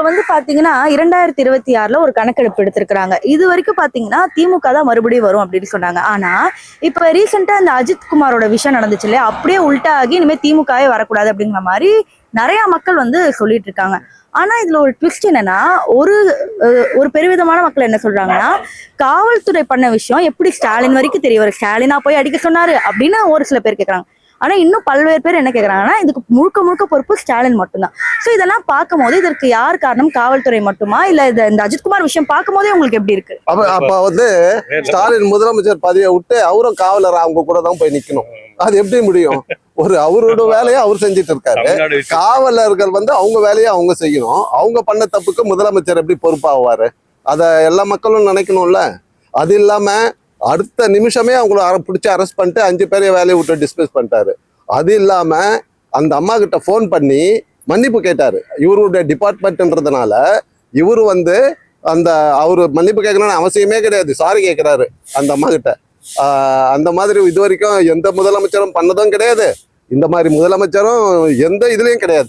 வந்து பாத்தீங்கன்னா 2026ல ஒரு கணக்கெடுப்பு எடுத்திருக்கிறாங்க. இது வரைக்கும் பாத்தீங்கன்னா திமுக தான் மறுபடியும் வரும் அப்படின்னு சொன்னாங்க. ஆனா இப்ப ரீசெண்டா இந்த அஜித் குமாரோட விஷயம் நடந்துச்சு இல்லையா, அப்படியே உல்டா ஆகி இனிமே திமுகவே வரக்கூடாது அப்படிங்கிற மாதிரி நிறைய மக்கள் வந்து சொல்லிட்டு இருக்காங்க. ஆனா இதுல ஒரு ட்விஸ்ட் என்னன்னா, ஒரு ஒரு பெருவிதமான மக்கள் என்ன சொல்றாங்கன்னா, காவல்துறை பண்ண விஷயம் எப்படி ஸ்டாலின் வரைக்கும் தெரிய வரும், ஸ்டாலினா போய் அடிக்க சொன்னாரு அப்படின்னு ஒரு சில பேர் கேக்குறாங்க. ஆனா இன்னும் பல்வேறு பேர் என்ன கேக்குறாங்கன்னா, இதுக்கு முழுக்க முழுக்க பொறுப்பு ஸ்டாலின் மட்டும்தான். சோ இதெல்லாம் பார்க்கும்போது இதற்கு யார் காரணம், காவல்துறை மட்டுமா இல்ல இந்த அஜித்குமார் விஷயம் பார்க்கும் போதே உங்களுக்கு எப்படி இருக்கு? அப்ப வந்து ஸ்டாலின் முதலமைச்சர் பதவியை விட்டு அவரும் காவலர் அவங்க கூட தான் போய் நிக்கணும். அது எப்படி முடியும்? அவரோட வேலையை அவர் செஞ்சுட்டு இருக்காரு. காவலர்கள் வந்து அவங்க வேலையை அவங்க செய்யணும். அவங்க பண்ண தப்புக்கு முதலமைச்சர் எப்படி பொறுப்பாவாரு? அத எல்லா மக்களும் நினைக்கணும்ல. அது இல்லாம அடுத்த நிமிஷமே அவங்கள பிடிச்சி அரெஸ்ட் பண்ணிட்டு 5 பேரைய வேலையை விட்டு டிஸ்மிஸ் பண்ணிட்டாரு. அது இல்லாம அந்த அம்மா கிட்ட போன் பண்ணி மன்னிப்பு கேட்டாரு. இவருடைய டிபார்ட்மெண்ட்ன்றதுனால இவரு வந்து அவரு மன்னிப்பு கேட்கணும்னு அவசியமே கிடையாது, சாரி கேட்கிறாரு அந்த அம்மா கிட்ட. அந்த மாதிரி இது வரைக்கும் எந்த முதலமைச்சரும் பண்ணதும் கிடையாது. இந்த மாதிரி முதலமைச்சரும் எந்த இதுலயும் கிடையாது.